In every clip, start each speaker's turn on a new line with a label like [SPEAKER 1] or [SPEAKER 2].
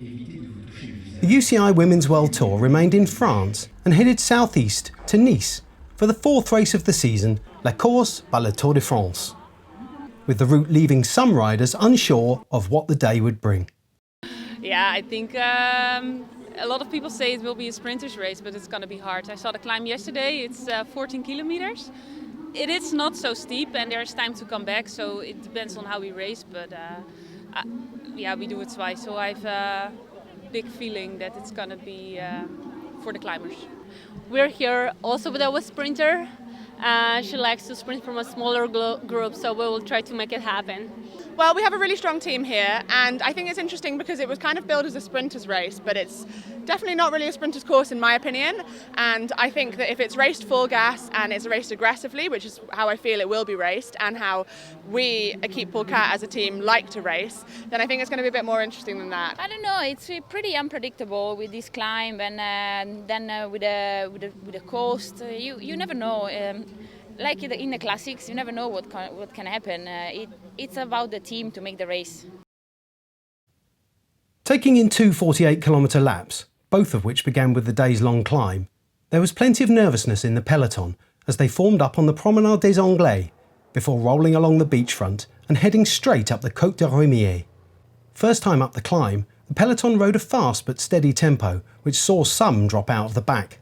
[SPEAKER 1] The UCI Women's World Tour remained in France and headed southeast to Nice for the fourth race of the season, LaCourse by le Tour de France, with the route leaving some riders unsure of what the day would bring.
[SPEAKER 2] Yeah, I think a lot of people say it will be a sprinter's race, but it's going to be hard. I saw the climb yesterday, it's 14 kilometers. It is not so steep and there's time to come back, so it depends on how we race, but yeah, we do it twice, so I have a big feeling that it's going to be for the climbers.
[SPEAKER 3] We're here also with our sprinter. She likes to sprint from a smaller group, so we will try to make it happen.
[SPEAKER 4] Well, we have a really strong team here, and I think it's interesting because it was kind of billed as a sprinter's race, but it's definitely not really a sprinter's course in my opinion. And I think that if it's raced full gas and it's raced aggressively, which is how I feel it will be raced, and how we at Équipe Poulkat as a team like to race, then I think it's going to be a bit more interesting than that.
[SPEAKER 5] I don't know. It's pretty unpredictable with this climb, and then with the coast, you never know. Like in the classics, you never know what can happen. It's about the team to make the race.
[SPEAKER 1] Taking in two 48-kilometre laps, both of which began with the day's long climb, there was plenty of nervousness in the peloton as they formed up on the Promenade des Anglais before rolling along the beachfront and heading straight up the Côte de Remier. First time up the climb, the peloton rode a fast but steady tempo, which saw some drop out of the back.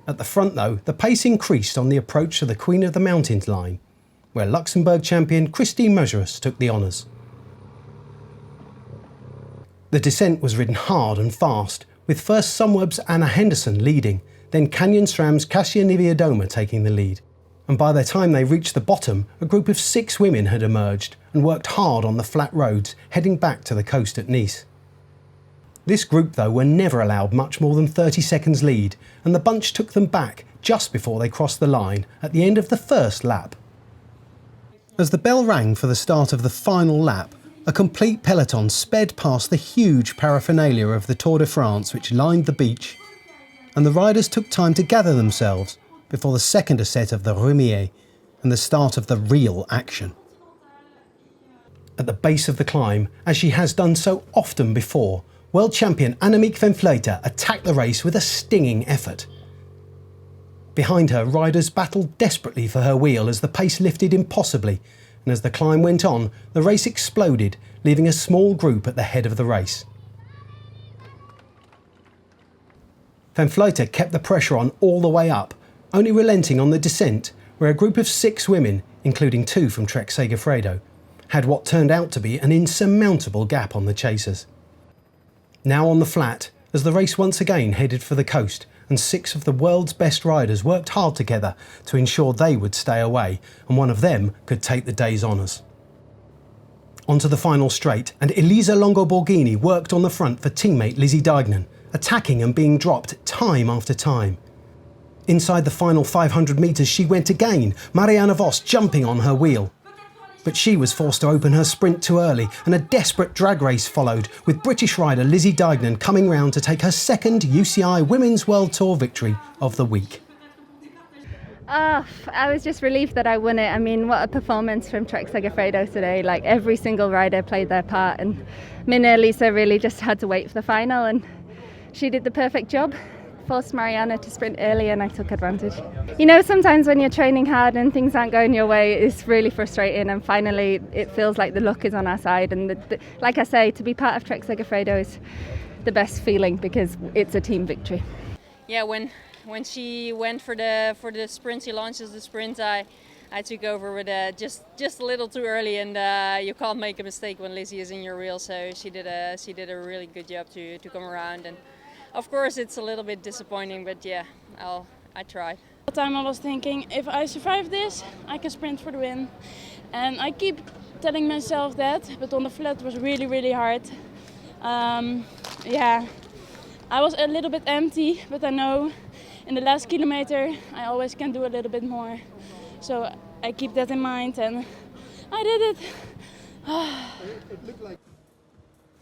[SPEAKER 1] At the front though, the pace increased on the approach to the Queen of the Mountains line, where Luxembourg champion Christine Mesurus took the honours. The descent was ridden hard and fast, with first Sunweb's Anna Henderson leading, then Canyon SRAM's Kasia Niewiadoma taking the lead. And by the time they reached the bottom, a group of 6 women had emerged and worked hard on the flat roads heading back to the coast at Nice. This group though were never allowed much more than 30 seconds lead, and the bunch took them back just before they crossed the line at the end of the first lap. As the bell rang for the start of the final lap, a complete peloton sped past the huge paraphernalia of the Tour de France which lined the beach, and the riders took time to gather themselves before the second ascent of the Remier and the start of the real action. At the base of the climb, as she has done so often before, world champion Annemiek van Vleuten attacked the race with a stinging effort. Behind her, riders battled desperately for her wheel as the pace lifted impossibly, and as the climb went on, the race exploded, leaving a small group at the head of the race. Van Vleuten kept the pressure on all the way up, only relenting on the descent, where a group of 6 women, including 2 from Trek Segafredo, had what turned out to be an insurmountable gap on the chasers. Now on the flat, as the race once again headed for the coast, and 6 of the world's best riders worked hard together to ensure they would stay away, and one of them could take the day's honours. Onto the final straight, and Elisa Longo Borghini worked on the front for teammate Lizzie Deignan, attacking and being dropped time after time. Inside the final 500 metres she went again, Marianne Vos jumping on her wheel. But she was forced to open her sprint too early, and a desperate drag race followed, with British rider Lizzie Deignan coming round to take her second UCI Women's World Tour victory of the week.
[SPEAKER 6] I was just relieved that I won it. I mean, what a performance from Trek Segafredo today. Like, every single rider played their part, and Lisa really just had to wait for the final, and she did the perfect job. Forced Marianne to sprint early and I took advantage. You know, sometimes when you're training hard and things aren't going your way, it's really frustrating, and finally it feels like the luck is on our side, and like I say, to be part of Trek Segafredo is the best feeling because it's a team victory.
[SPEAKER 5] Yeah, when she went for the sprint, she launches the sprint, I took over with just a little too early, and you can't make a mistake when Lizzie is in your wheel, so she did a really good job to come around. And of course, it's a little bit disappointing, but yeah, I tried.
[SPEAKER 7] All the time I was thinking, if I survive this, I can sprint for the win. And I keep telling myself that, but on the flat it was really, really hard. Yeah, I was a little bit empty, but I know in the last kilometer I always can do a little bit more. So I keep that in mind, and I did it.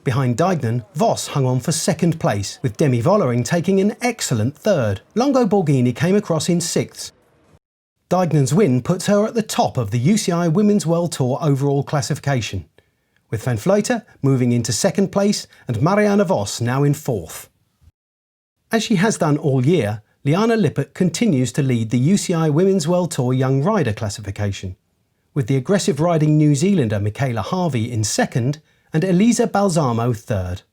[SPEAKER 1] Behind Deignan, Vos hung on for second place, with Demi Vollering taking an excellent third. Longo Borghini came across in 6th. Deignan's win puts her at the top of the UCI Women's World Tour overall classification, with Van Vleuten moving into second place and Marianne Vos now in fourth. As she has done all year, Liana Lippert continues to lead the UCI Women's World Tour Young Rider classification, with the aggressive riding New Zealander Michaela Harvey in second and Elisa Balsamo third.